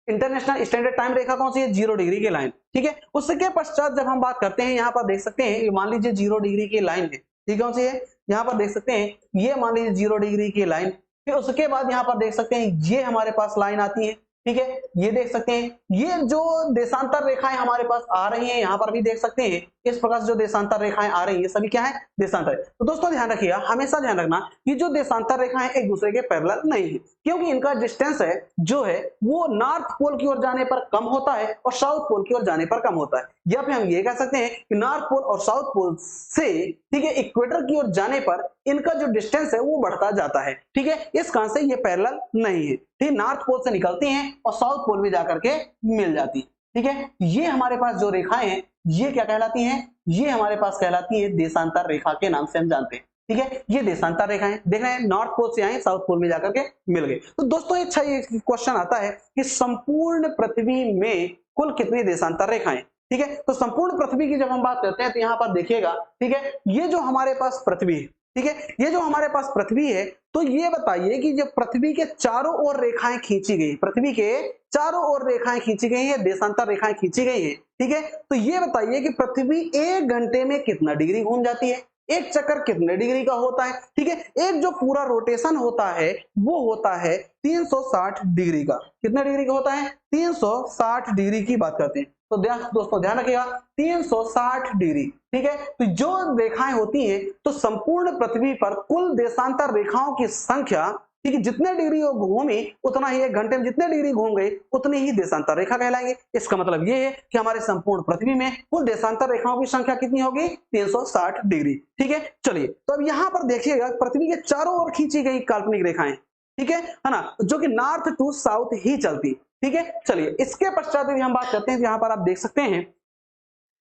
इंटरनेशनल स्टैंडर्ड टाइम रेखा कौन सी है, 0 डिग्री की लाइन, ठीक है। उसके पश्चात जब हम बात करते हैं, यहाँ पर देख सकते हैं, मान लीजिए 0 डिग्री की लाइन है, ठीक, कौन सी है, यहाँ पर देख सकते हैं, ये मान लीजिए 0 डिग्री की लाइन। फिर उसके बाद यहाँ पर देख सकते हैं ये हमारे पास लाइन आती है, ठीक है, ये देख सकते हैं, ये जो देशांतर रेखाएं हमारे पास आ रही हैं, यहाँ पर भी देख सकते हैं, इस प्रकार जो देशांतर रेखाएं आ रही हैं, ये सभी क्या है, देशांतर। तो दोस्तों ध्यान रखिएगा, हमेशा ध्यान रखना कि जो देशांतर रेखाएं एक दूसरे के पैरेलल नहीं है, क्योंकि इनका डिस्टेंस है जो है वो नॉर्थ पोल की ओर जाने पर कम होता है और साउथ पोल की ओर जाने पर कम होता है। या फिर हम ये कह सकते हैं कि नॉर्थ पोल और साउथ पोल से, ठीक है, इक्वेटर की ओर जाने पर इनका जो डिस्टेंस है वो बढ़ता जाता है, ठीक है। इस कारण से ये पैरेलल नहीं है, ठीक, नॉर्थ पोल से निकलती हैं और साउथ पोल में जाकर के मिल जाती है, ठीक है। ये हमारे पास जो रेखाएं हैं ये क्या कहलाती हैं, ये हमारे पास कहलाती है देशांतर रेखा के नाम से हम जानते हैं, ठीक है। ये देशांतर रेखाएं देख रहे हैं, नॉर्थ पोल से आए साउथ पोल में जाकर के मिल गए। तो दोस्तों अच्छा ये क्वेश्चन आता है कि संपूर्ण पृथ्वी में कुल कितनी देशांतर रेखाएं, ठीक है। तो संपूर्ण पृथ्वी की जब हम बात करते हैं तो यहाँ पर देखिएगा, ठीक है, ये जो हमारे पास पृथ्वी है, ठीक है, ये जो हमारे पास पृथ्वी है, तो ये बताइए कि जब पृथ्वी के चारों ओर रेखाएं खींची गई, पृथ्वी के चारों ओर रेखाएं खींची गई है, देशांतर रेखाएं खींची गई है, ठीक है, तो ये बताइए कि पृथ्वी 1 घंटे में कितना डिग्री घूम जाती है, एक चक्कर कितने डिग्री का होता है, ठीक है। एक जो पूरा रोटेशन होता है वो होता है 360 डिग्री का, कितने डिग्री का होता है, 360 डिग्री की बात करते हैं। तो दोस्तों ध्यान रखिएगा 360 डिग्री, ठीक है। तो जो रेखाएं होती हैं, तो संपूर्ण पृथ्वी पर कुल देशांतर रेखाओं की संख्या ठीक है, जितने डिग्री वो घूमे उतना ही, 1 घंटे में जितने डिग्री घूम गए उतनी ही देशांतर रेखा कहलाएंगे। इसका मतलब ये है कि हमारे संपूर्ण पृथ्वी में कुल देशांतर रेखाओं की संख्या कितनी होगी? 360 डिग्री। ठीक है, चलिए तो अब यहां पर देखिएगा पृथ्वी के चारों ओर खींची गई काल्पनिक रेखाएं, ठीक है ना, जो कि नॉर्थ टू साउथ ही चलती। ठीक है, चलिए इसके पश्चात यदि हम बात करते हैं तो यहां पर आप देख सकते हैं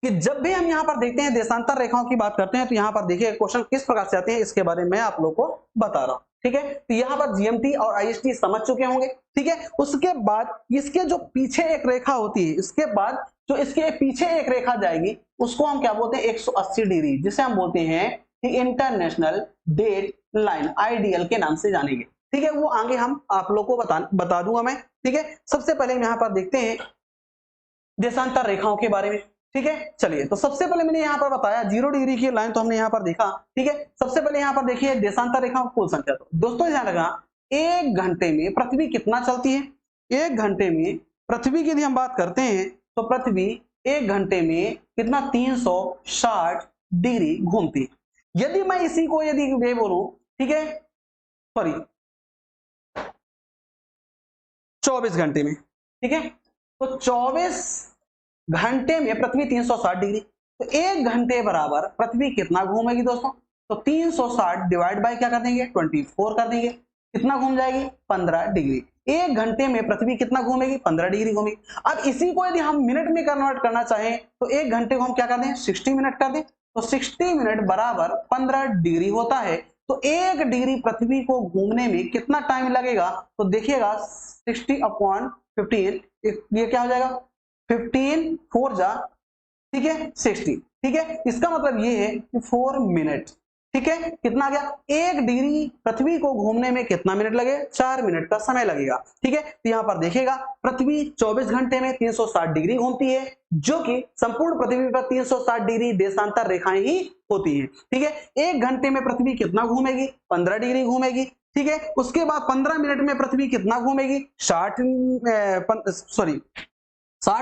कि जब भी हम यहां पर देखते हैं देशांतर रेखाओं की बात करते हैं तो यहां पर देखिए क्वेश्चन किस प्रकार से आते हैं इसके बारे में आप लोग को बता रहा हूं। ठीक है, तो यहां पर जीएमटी और आईएसटी समझ चुके होंगे। ठीक है, उसके बाद इसके जो पीछे एक रेखा होती है, इसके बाद जो इसके पीछे एक रेखा जाएगी उसको हम क्या बोलते हैं? 180 डिग्री, जिसे हम बोलते हैं इंटरनेशनल डेट लाइन, आईडीएल के नाम से जानेंगे। ठीक है, वो आगे हम आप लोग को बता दूंगा मैं। ठीक है, सबसे पहले हम यहां पर देखते हैं देशांतर रेखाओं के बारे में। ठीक है, चलिए तो सबसे पहले मैंने यहां पर बताया 0 डिग्री की लाइन तो हमने यहां पर देखा। ठीक है, सबसे पहले यहां पर देखिए देशांतर रेखाओं की कुल संख्या। तो दोस्तों ध्यान रखना, 1 घंटे में पृथ्वी कितना चलती है? 1 घंटे में पृथ्वी की यदि हम बात करते हैं तो पृथ्वी 1 घंटे में कितना? 360 डिग्री घूमती है। यदि मैं इसी को यदि ये बोलूं, ठीक है, सॉरी 24 घंटे में, ठीक है, तो 24 घंटे में पृथ्वी 360 डिग्री, तो 1 घंटे बराबर पृथ्वी कितना घूमेगी दोस्तों? तो 360 डिवाइड बाय क्या कर देंगे? 24 कर देंगे। कितना घूम जाएगी? 15 डिग्री। 1 घंटे में पृथ्वी कितना घूमेगी? 15 डिग्री घूमेगी। अब इसी को यदि हम मिनट में कन्वर्ट करना चाहें तो 1 घंटे को हम क्या कर दें? 60 मिनट कर दें, तो 60 मिनट बराबर 15 डिग्री होता है। तो 1 डिग्री पृथ्वी को घूमने में कितना टाइम लगेगा? तो देखिएगा 60/15, ये क्या हो जाएगा? 15 4 जा, ठीक है, 60। ठीक है, इसका मतलब ये है कि 4 मिनट। ठीक है, कितना आ गया? 1 डिग्री पृथ्वी को घूमने में कितना मिनट लगे? 4 मिनट का समय लगेगा। ठीक है, तो यहां पर देखिएगा पृथ्वी 24 घंटे में 360 डिग्री घूमती है, जो कि संपूर्ण पृथ्वी पर 360 डिग्री देशांतर रेखाएं ही होती है। ठीक है, 1 घंटे में पृथ्वी कितना घूमेगी? 15 डिग्री घूमेगी। ठीक है, उसके बाद 15 मिनट में पृथ्वी कितना घूमेगी? 60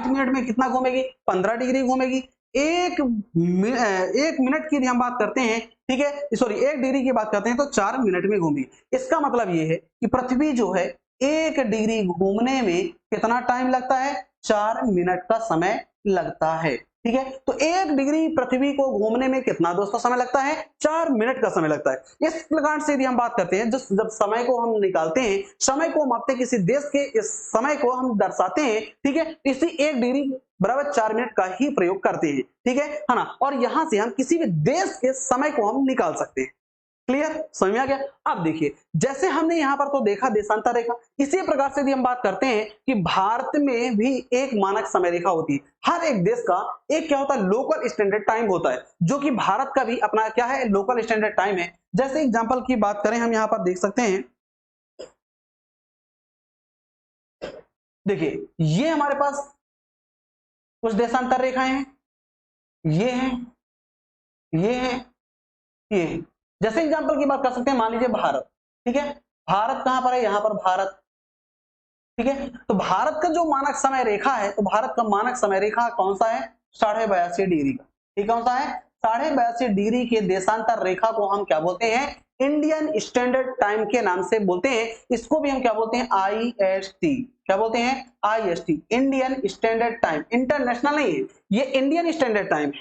मिनट में कितना घूमेगी? 15 डिग्री घूमेगी। एक मिनट की हम बात करते हैं, ठीक है, सॉरी 1 डिग्री की बात करते हैं तो 4 मिनट में घूमेगी। इसका मतलब ये है कि पृथ्वी जो है 1 डिग्री घूमने में कितना टाइम लगता है? 4 मिनट का समय लगता है। ठीक है, तो 1 डिग्री पृथ्वी को घूमने में कितना दोस्तों समय लगता है? 4 मिनट का समय लगता है। इस प्रकार से यदि हम बात करते हैं, जब समय को हम निकालते हैं, समय को मापते हैं, किसी देश के इस समय को हम दर्शाते हैं, ठीक है, इसी 1 डिग्री बराबर 4 मिनट का ही प्रयोग करते हैं। ठीक है ना, और यहां से हम किसी भी देश के समय को हम निकाल सकते हैं। क्लियर, समझ में आ गया? अब देखिए जैसे हमने यहां पर तो देखा देशांतर रेखा, इसी प्रकार से भी हम बात करते हैं कि भारत में भी एक मानक समय रेखा होती है। हर एक देश का एक क्या होता है? लोकल स्टैंडर्ड टाइम होता है, जो कि भारत का भी अपना क्या है? लोकल स्टैंडर्ड टाइम है। जैसे एग्जांपल की बात करें हम यहां पर देख सकते हैं, देखिए ये हमारे पास कुछ देशांतर रेखाएं हैं, ये है, ये है, ये है। जैसे एग्जांपल की बात कर सकते हैं, मान लीजिए भारत, ठीक है, भारत कहां पर है? यहां पर भारत। ठीक है, तो भारत का जो मानक समय रेखा है, तो भारत का मानक समय रेखा कौन सा है? 82.5 डिग्री का। ठीक, कौन सा है? 82.5 डिग्री के देशांतर रेखा को हम क्या बोलते हैं? इंडियन स्टैंडर्ड टाइम के नाम से बोलते हैं। इसको भी हम क्या बोलते हैं? आईएसटी। क्या बोलते हैं? IST, Indian standard time. International नहीं है, ये इंडियन स्टैंडर्ड टाइम है।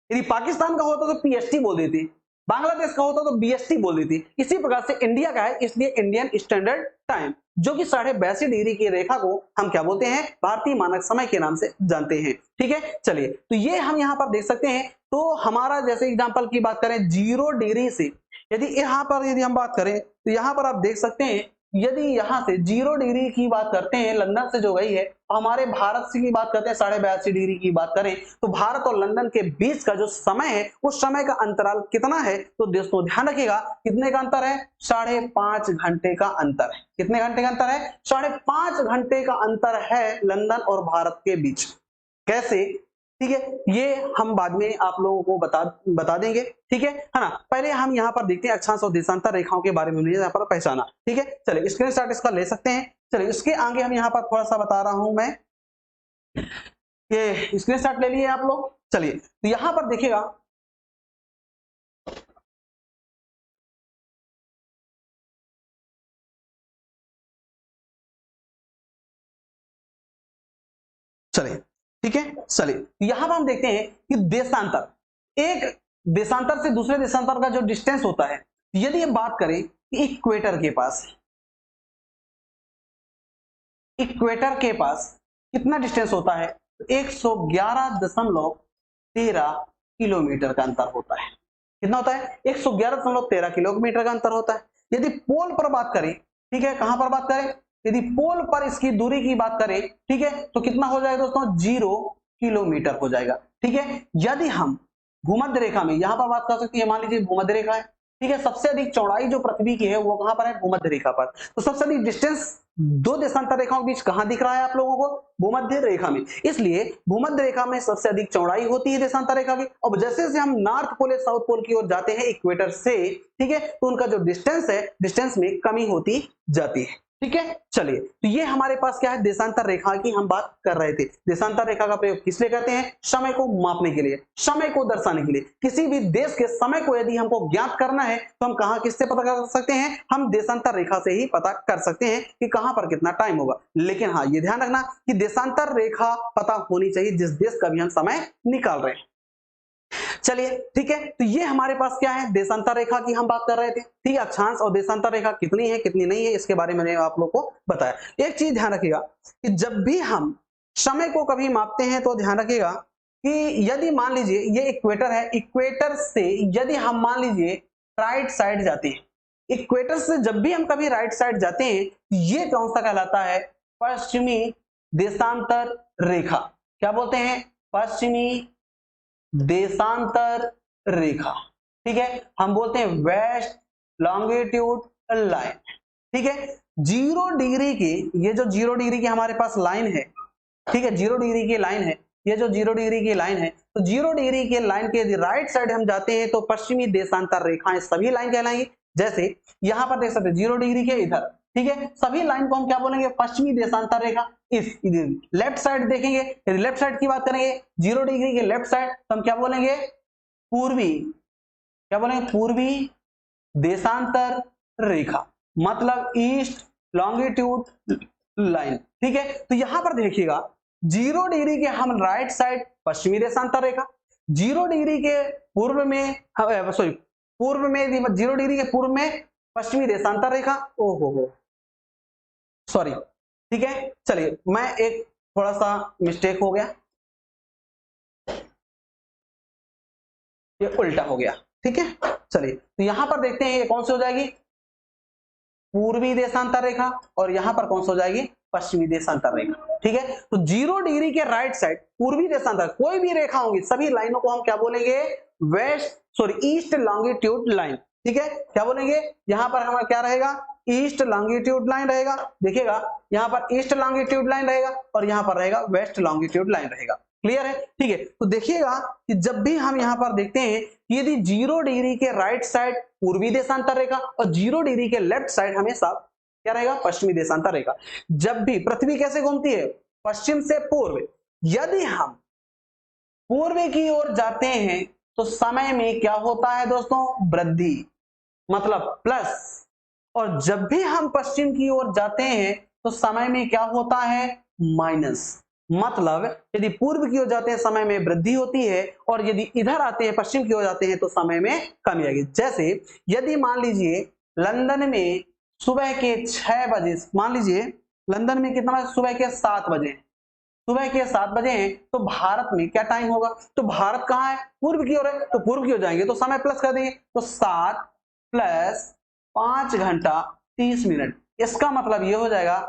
यदि पाकिस्तान का होता तो पीएसटी बोल देती, बांग्लादेश का होता तो बीएसटी बोल देती। इसी प्रकार से इंडिया का है, इसलिए इंडियन स्टैंडर्ड टाइम, जो कि 82.5 डिग्री की रेखा को हम क्या बोलते हैं? भारतीय मानक समय के नाम से जानते हैं। ठीक है, चलिए तो ये हम यहां पर देख सकते हैं। तो हमारा जैसे एग्जांपल की बात करें 0 डिग्री से, यदि हम बात करें तो यहां पर आप देख सकते हैं, यदि यहां से 0 डिग्री की बात करते हैं, लंदन से जो गई है, हमारे भारत से की बात करते हैं 82.5 डिग्री की बात करें, तो भारत और लंदन के बीच का जो समय है, उस समय का अंतराल कितना है? तो दोस्तों ध्यान रखिएगा, कितने का अंतर है? 5.5 घंटे का अंतर है। कितने घंटे का अंतर है? 5.5 घंटे का अंतर है लंदन और भारत के बीच। कैसे? ठीक है, ये हम बाद में आप लोगों को बता देंगे। ठीक है ना, पहले हम यहाँ पर देखते हैं अक्षांश और देशांतर रेखाओं के बारे में यहाँ पर पहचाना। ठीक है, चलिए स्क्रीनशॉट इसका ले सकते हैं। चलिए इसके आगे हम यहाँ पर थोड़ा सा बता रहा हूं मैं, कि स्क्रीनशॉट ले लिए आप लोग। चलिए तो यहाँ पर देखिएगा, चलिए यहां पर हम देखते हैं कि देशांतर, एक देशांतर से दूसरे देशांतर का जो डिस्टेंस होता है, यदि हम बात करें इक्वेटर के पास, इक्वेटर के पास कितना डिस्टेंस होता है, 111.13 किलोमीटर का अंतर होता है। कितना होता है, 111.13 किलोमीटर का अंतर होता है। यदि पोल पर बात करें, ठीक है, कहां पर बात करें, यदि पोल पर इसकी दूरी की बात करें, ठीक है, तो कितना हो जाएगा दोस्तों, 0 किलोमीटर हो जाएगा। ठीक है, यदि हम भूमध्य रेखा में यहां पर बात कर सकते हैं, मान लीजिए भूमध्य रेखा है, ठीक है, सबसे अधिक चौड़ाई जो पृथ्वी की है वो कहां पर है, भूमध्य रेखा पर। तो सबसे अधिक डिस्टेंस दो देशांतर रेखाओं के बीच कहां दिख रहा है आप लोगों को, भूमध्य रेखा में। इसलिए भूमध्य रेखा में सबसे अधिक चौड़ाई होती है देशांतर रेखा की। अब जैसे जैसे हम नॉर्थ पोल या साउथ पोल की ओर जाते हैं इक्वेटर से, ठीक है, तो उनका जो डिस्टेंस है, डिस्टेंस में कमी होती जाती है। ठीक है, चलिए, तो ये हमारे पास क्या है, देशांतर रेखा की हम बात कर रहे थे। देशांतर रेखा का प्रयोग किस लिए करते हैं, समय को मापने के लिए, समय को दर्शाने के लिए। किसी भी देश के समय को यदि हमको ज्ञात करना है तो हम कहां किससे पता कर सकते हैं, हम देशांतर रेखा से ही पता कर सकते हैं कि कहां पर कितना टाइम होगा। लेकिन हाँ, ये ध्यान रखना कि देशांतर रेखा पता होनी चाहिए जिस देश का भी हम समय निकाल रहे हैं। चलिए, ठीक है, तो ये हमारे पास क्या है, देशांतर रेखा की हम बात कर रहे थे। ठीक है, अक्षांश और देशांतर रेखा कितनी है कितनी नहीं है, इसके बारे में मैंने आप लोग को बताया। एक चीज ध्यान रखिएगा कि जब भी हम समय को कभी मापते हैं तो ध्यान रखिएगा कि यदि मान लीजिए ये इक्वेटर है, इक्वेटर से यदि हम मान लीजिए राइट साइड जाते हैं, इक्वेटर से जब भी हम कभी राइट साइड जाते हैं, ये कौन सा कहलाता है, पश्चिमी देशांतर रेखा। क्या बोलते हैं, पश्चिमी देशांतर रेखा। ठीक है, हम बोलते हैं वेस्ट लॉन्गिट्यूड लाइन। ठीक है, 0 डिग्री की, ये जो 0 डिग्री की हमारे पास लाइन है, ठीक है, 0 डिग्री की लाइन है, ये जो 0 डिग्री की लाइन है, तो 0 डिग्री के लाइन के यदि राइट साइड हम जाते हैं तो पश्चिमी देशांतर रेखाएं सभी लाइन कहलाएंगी। जैसे यहां पर देख सकते हैं 0 डिग्री के इधर, ठीक है, सभी लाइन को हम क्या बोलेंगे, पश्चिमी देशांतर रेखा। इस लेफ्ट साइड देखेंगे, यदि लेफ्ट साइड की बात करेंगे 0 डिग्री के लेफ्ट साइड, तो हम क्या बोलेंगे, पूर्वी, क्या बोलेंगे, पूर्वी देशांतर रेखा, मतलब ईस्ट लॉन्गिट्यूड लाइन। ठीक है, तो यहां पर देखिएगा 0 डिग्री के हम राइट साइड पश्चिमी देशांतर रेखा, 0 डिग्री के पूर्व में, सॉरी पूर्व में, 0 डिग्री के पूर्व में पश्चिमी देशांतर रेखा। ओहो सॉरी, ठीक है, चलिए, मैं एक थोड़ा सा मिस्टेक हो गया, ये उल्टा हो गया। ठीक है, चलिए, तो यहां पर देखते हैं ये कौन सी हो जाएगी, पूर्वी देशांतर रेखा, और यहां पर कौन सी हो जाएगी, पश्चिमी देशांतर रेखा। ठीक है, तो 0 डिग्री के राइट साइड पूर्वी देशांतर, कोई भी रेखा होगी सभी लाइनों को हम क्या बोलेंगे, west sorry east longitude line. ठीक है, क्या बोलेंगे, यहां पर हमारा क्या रहेगा, ईस्ट लॉन्गिट्यूड लाइन रहेगा। देखिएगा यहां पर ईस्ट लॉन्गिट्यूड लाइन रहेगा और यहां पर रहेगा वेस्ट लॉन्गिट्यूड लाइन रहेगा। क्लियर है, ठीक है, तो देखिएगा कि जब भी हम यहां पर देखते हैं, यदि 0 डिग्री के राइट साइड पूर्वी देशांतर रेखा और 0 डिग्री के लेफ्ट साइड हमेशा क्या रहेगा, पश्चिमी देशांतर रेखा। जब भी पृथ्वी कैसे घूमती है, पश्चिम से पूर्व, यदि हम पूर्व की ओर जाते हैं तो समय में क्या होता है दोस्तों, वृद्धि, मतलब प्लस, और जब भी हम पश्चिम की ओर जाते हैं तो समय में क्या होता है, माइनस। मतलब यदि पूर्व की ओर जाते हैं समय में वृद्धि होती है, और यदि इधर आते हैं पश्चिम की ओर जाते हैं तो समय में कमी आएगी। जैसे यदि मान लीजिए लंदन में सुबह के 6 बजे, मान लीजिए लंदन में कितना बजे, सुबह के 7 बजे, सुबह के 7 बजे हैं, तो भारत में क्या टाइम होगा, तो भारत कहां है, पूर्व की ओर है, तो पूर्व की ओर जाएंगे तो समय प्लस कर देंगे, तो 7 प्लस 5 घंटा 30 मिनट, इसका मतलब ये हो जाएगा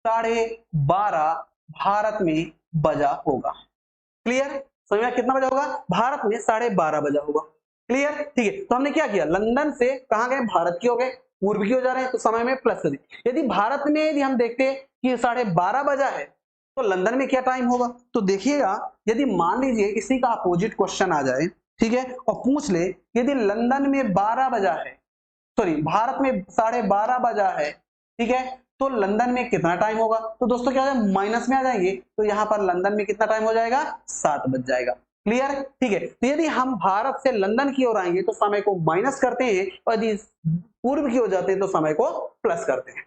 12:30 भारत में बजा होगा। क्लियर, समझ में कितना बजा होगा, भारत में 12:30 बजा होगा। क्लियर, ठीक है, तो हमने क्या किया, लंदन से कहां गए, भारत की हो गए, पूर्व की हो जा रहे हैं तो समय में प्लस कर दिए। यदि भारत में यदि हम देखते हैं कि 12:30 बजा है तो लंदन में क्या टाइम होगा, तो देखिएगा यदि मान लीजिए इसी का अपोजिट क्वेश्चन आ जाए, ठीक है, और पूछ ले यदि लंदन में 12 बजा है, सॉरी भारत में 12:30 बजा है, ठीक है, तो लंदन में कितना टाइम होगा, तो दोस्तों क्या हो जाएगा, माइनस में आ जाएंगे, तो यहां पर लंदन में कितना टाइम हो जाएगा, 7 बज जाएगा। क्लियर, ठीक है, तो यदि हम भारत से लंदन की ओर आएंगे तो समय को माइनस करते हैं, और यदि पूर्व की ओर जाते हैं तो समय को प्लस करते हैं।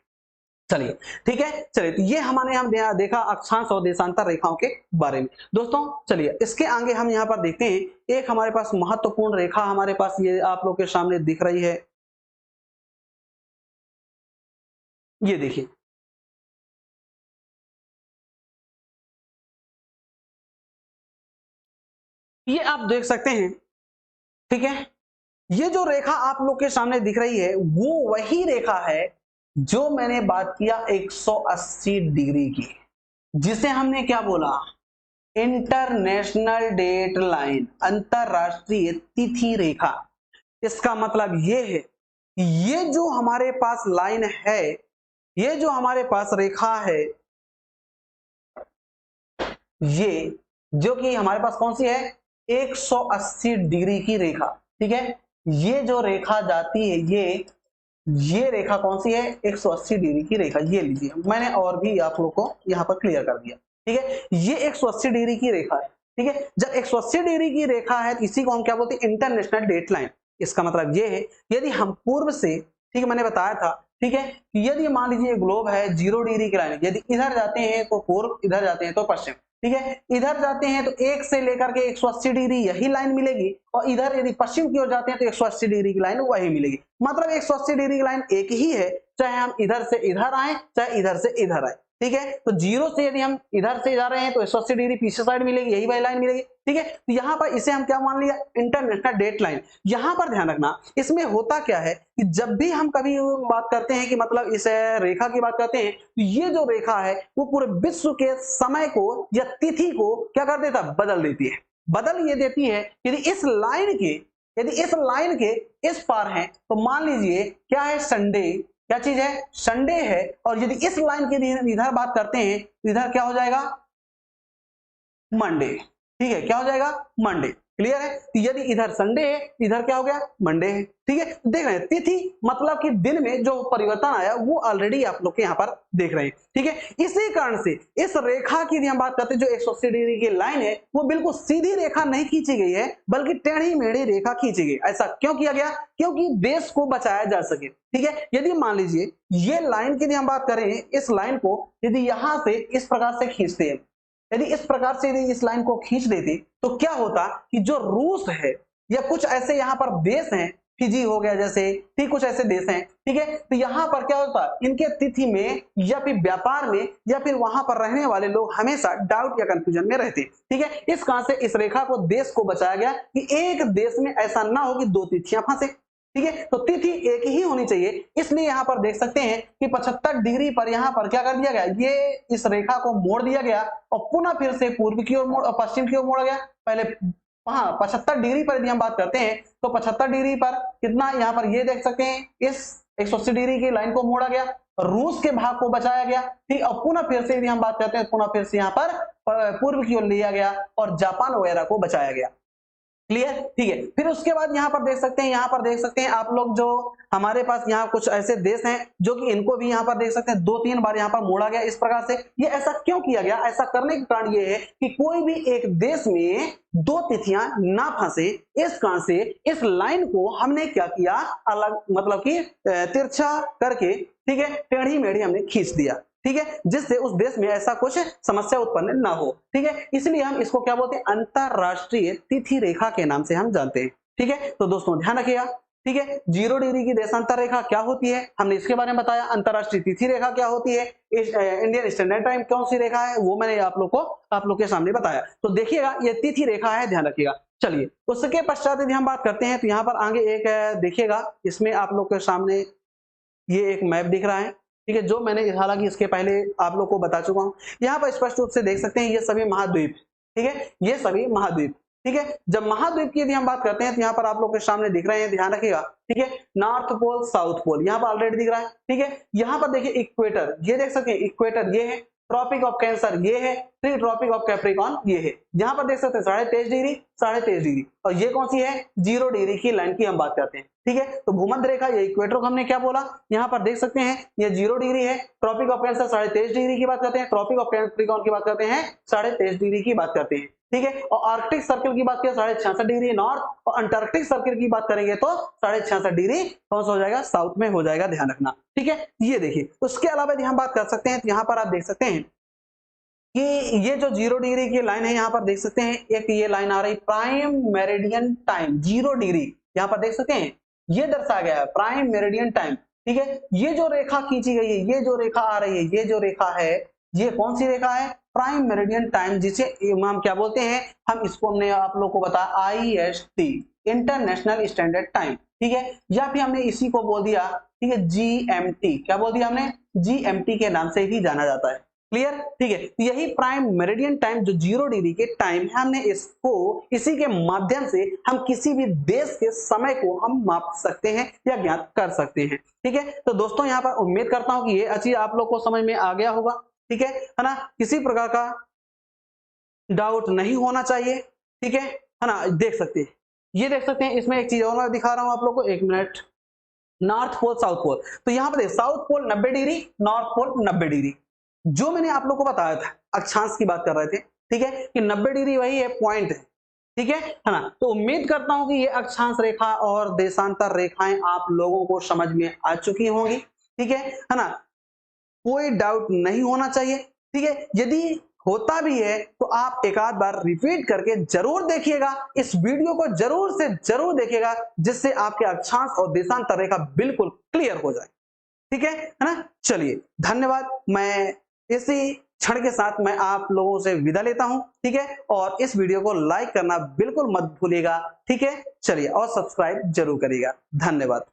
चलिए ठीक है। चलिए तो ये हम देखा अक्षांश और देशांतर रेखाओं के बारे में। दोस्तों चलिए इसके आगे हम यहाँ पर देखते हैं, एक हमारे पास महत्वपूर्ण रेखा हमारे पास ये आप लोग के सामने दिख रही है, ये देखिए, ये आप देख सकते हैं। ठीक है, ये जो रेखा आप लोग के सामने दिख रही है वो वही रेखा है जो मैंने बात किया 180 डिग्री की, जिसे हमने क्या बोला, इंटरनेशनल डेट लाइन, अंतरराष्ट्रीय तिथि रेखा। इसका मतलब ये है कि ये जो हमारे पास लाइन है, ये जो हमारे पास रेखा है, ये जो कि हमारे पास कौन सी है, 180 डिग्री की रेखा। ठीक है, ये जो रेखा जाती है, ये रेखा कौन सी है, 180 डिग्री की रेखा। ये लीजिए, मैंने और भी आप लोग को यहाँ पर क्लियर कर दिया। ठीक है, ये 180 डिग्री की रेखा है। ठीक है, जब 180 डिग्री की रेखा है इसी को हम क्या बोलते हैं, इंटरनेशनल डेट लाइन। इसका मतलब ये है, यदि हम पूर्व से, ठीक है मैंने बताया था, ठीक है, यदि मान लीजिए ग्लोब है 0 डिग्री की लाइन, यदि इधर जाते हैं तो पूर्व, इधर जाते हैं तो पश्चिम। ठीक है, इधर जाते हैं तो 1 से लेकर के 180 डिग्री यही लाइन मिलेगी, और इधर यदि पश्चिम की ओर जाते हैं तो 180 डिग्री की लाइन वही मिलेगी। मतलब 180 डिग्री की लाइन एक ही है, चाहे हम इधर से इधर आए चाहे इधर से इधर आए। ठीक है, तो 0 से यदि हम इधर से जा रहे हैं तो 180 डिग्री पीछे साइड मिलेगी, यही वाली लाइन मिलेगी। ठीक है, तो यहाँ पर इसे हम क्या मान लिया, इंटरनेशनल डेट लाइन। यहाँ पर ध्यान रखना, इसमें होता क्या है कि जब भी हम कभी बात करते हैं कि मतलब इस रेखा की बात करते हैं, तो ये जो रेखा है वो पूरे विश्व के समय को या तिथि को क्या कर देता, बदल देती है। बदल ये देती है, यदि इस लाइन के इस पार है तो मान लीजिए क्या है, संडे, क्या चीज है, संडे है, और यदि इस लाइन की इधर बात करते हैं तो इधर क्या हो जाएगा, मंडे। ठीक है, क्या हो जाएगा, मंडे। क्लियर है, तो यदि इधर संडे है, इधर क्या हो गया, मंडे है। ठीक है, देख रहे हैं तिथि मतलब कि दिन में जो परिवर्तन आया वो ऑलरेडी आप लोग के यहाँ पर देख रहे हैं। ठीक है, इसी कारण से इस रेखा की यदि हम बात करते हैं, जो 180 डिग्री की लाइन है वो बिल्कुल सीधी रेखा नहीं खींची गई है, बल्कि टेढ़ी मेढ़ी रेखा खींची गई। ऐसा क्यों किया गया, क्योंकि देश को बचाया जा सके। ठीक है, यदि मान लीजिए ये लाइन की यदि हम बात करें, इस लाइन को यदि यहां से इस प्रकार से खींचते हैं, यदि इस प्रकार से यदि इस लाइन को खींच देते तो क्या होता कि जो रूस है या कुछ ऐसे यहाँ पर देश हैं, फिजी हो गया जैसे, ठीक, कुछ ऐसे देश हैं। ठीक है, तो यहाँ पर क्या होता, इनके तिथि में या फिर व्यापार में या फिर वहां पर रहने वाले लोग हमेशा डाउट या कंफ्यूजन में रहते। ठीक है, इस कारण से इस रेखा को, देश को बचाया गया कि एक देश में ऐसा ना हो कि दो तिथियां फंसे। ठीक है, तो तिथि एक ही होनी चाहिए, इसलिए यहां पर देख सकते हैं कि 75 डिग्री पर यहां पर क्या कर दिया गया, ये इस रेखा को मोड़ दिया गया और पुनः फिर से पूर्व की ओर मोड़ और पश्चिम की ओर मोड़ा गया। पहले हाँ 75 डिग्री पर यदि हम बात करते हैं तो 75 डिग्री पर कितना, यहाँ पर ये देख सकते हैं इस 180 डिग्री की लाइन को मोड़ा गया, रूस के भाग को बचाया गया। ठीक, और पुनः फिर से यदि हम बात करते हैं, पुनः फिर से यहाँ पर पूर्व की ओर लिया गया और जापान वगैरह को बचाया गया। क्लियर, ठीक है। फिर उसके बाद यहाँ पर देख सकते हैं, यहाँ पर देख सकते हैं आप लोग, जो हमारे पास यहाँ कुछ ऐसे देश हैं जो कि इनको भी यहाँ पर देख सकते हैं 2-3 बार यहाँ पर मोड़ा गया इस प्रकार से। ये ऐसा क्यों किया गया, ऐसा करने का कारण ये है कि कोई भी एक देश में दो तिथियां ना फंसे। इस कारण से इस लाइन को हमने क्या किया, अलग मतलब कि तिरछा करके, ठीक है, टेढ़ी मेढ़ी हमने खींच दिया। ठीक है, जिससे उस देश में ऐसा कुछ समस्या उत्पन्न ना हो। ठीक है, इसलिए हम इसको क्या बोलते हैं, अंतरराष्ट्रीय तिथि रेखा के नाम से हम जानते हैं। ठीक है, तो दोस्तों ध्यान रखिएगा। ठीक है, 0 डिग्री की देशांतर रेखा क्या होती है, हमने इसके बारे में बताया। अंतरराष्ट्रीय तिथि रेखा क्या होती है, इंडियन स्टैंडर्ड टाइम कौन सी रेखा है, वो मैंने आप लोग के सामने बताया। तो देखिएगा, ये तिथि रेखा है, ध्यान रखिएगा। चलिए, उसके पश्चात यदि हम बात करते हैं तो यहाँ पर आगे एक देखिएगा, इसमें आप लोग के सामने ये एक मैप दिख रहा है। ठीक है, जो मैंने हालांकि इसके पहले आप लोग को बता चुका हूं। यहाँ पर स्पष्ट रूप से देख सकते हैं ये सभी महाद्वीप, ठीक है, ये सभी महाद्वीप। ठीक है, जब महाद्वीप की यदि हम बात करते हैं तो यहाँ पर आप लोग के सामने दिख रहे हैं, ध्यान रखिएगा। ठीक है, नॉर्थ पोल, साउथ पोल यहाँ पर ऑलरेडी दिख रहा है। ठीक है, यहाँ पर देखिए इक्वेटर, ये देख सकते हैं इक्वेटर ये है, ट्रॉपिक ऑफ कैंसर ये है, फिर ट्रॉपिक ऑफ कैप्रिकॉन ये है। यहाँ पर देख सकते हैं 23.5 डिग्री, 23.5 डिग्री, और ये कौन सी है, 0 डिग्री की लाइन की हम बात करते हैं। ठीक है, तो भूमध्य रेखा, ये इक्वेटर को हमने क्या बोला, यहाँ पर देख सकते हैं ये 0 डिग्री है। ट्रॉपिक ऑफ कैंसर 23.5 डिग्री की बात करते हैं, ट्रॉपिक ऑफ कैप्रिकॉन की बात करते हैं 23.5 डिग्री की बात करते हैं। ठीक है। और आर्कटिक सर्कल की बात करें 66.5 डिग्री नॉर्थ, और अंटार्कटिक सर्कल की बात करेंगे तो 66.5 डिग्री कौन सा हो जाएगा, साउथ में हो जाएगा, ध्यान रखना, ठीक है। ये देखिए, उसके अलावा यदि हम बात कर सकते हैं तो यहाँ पर आप देख सकते हैं कि ये जो 0 डिग्री की लाइन है, यहाँ पर देख सकते हैं एक ये लाइन आ रही प्राइम मेरिडियन टाइम 0 डिग्री, यहाँ पर देख सकते हैं ये दर्शाया गया है प्राइम मेरिडियन टाइम, ठीक है। ये जो रेखा खींची गई है, ये जो रेखा आ रही है, ये जो रेखा है, ये कौन सी रेखा है, प्राइम मेरिडियन टाइम, जिसे हम क्या बोलते हैं, हम इसको हमने आप लोग को बताया IST, इंटरनेशनल स्टैंडर्ड टाइम, ठीक है। या फिर हमने इसी को बोल दिया, ठीक है, GMT, क्या बोल दिया हमने, GMT के नाम से भी जाना जाता है, क्लियर, ठीक है। तो यही प्राइम मेरिडियन टाइम जो 0 डिग्री के टाइम है, हमने इसको इसी के माध्यम से हम किसी भी देश के समय को हम माप सकते हैं या ज्ञात कर सकते हैं, ठीक है। तो दोस्तों यहाँ पर उम्मीद करता हूं कि ये अच्छी आप लोग को समझ में आ गया होगा, ठीक है ना, किसी प्रकार का डाउट नहीं होना चाहिए, ठीक है ना। देख सकते हैं, ये देख सकते हैं, इसमें एक चीज और मैं दिखा रहा हूं आप लोग को, एक minute, north pole south pole, तो यहाँ पर south pole 90 degree, north pole 90 degree, जो मैंने आप लोग को बताया था, अक्षांश की बात कर रहे थे, ठीक है, कि 90 डिग्री वही है, पॉइंट है, ठीक है ना। तो उम्मीद करता हूं कि ये अक्षांश रेखा और देशांतर रेखाएं आप लोगों को समझ में आ चुकी होंगी, ठीक है ना, कोई डाउट नहीं होना चाहिए, ठीक है। यदि होता भी है तो आप एक आध बार रिपीट करके जरूर देखिएगा, इस वीडियो को जरूर से जरूर देखिएगा, जिससे आपके अक्षांश और देशांतर रेखा बिल्कुल क्लियर हो जाए, ठीक है ना। चलिए धन्यवाद, मैं इसी क्षण के साथ मैं आप लोगों से विदा लेता हूं, ठीक है। और इस वीडियो को लाइक करना बिल्कुल मत भूलिएगा, ठीक है। चलिए, और सब्सक्राइब जरूर करिएगा, धन्यवाद।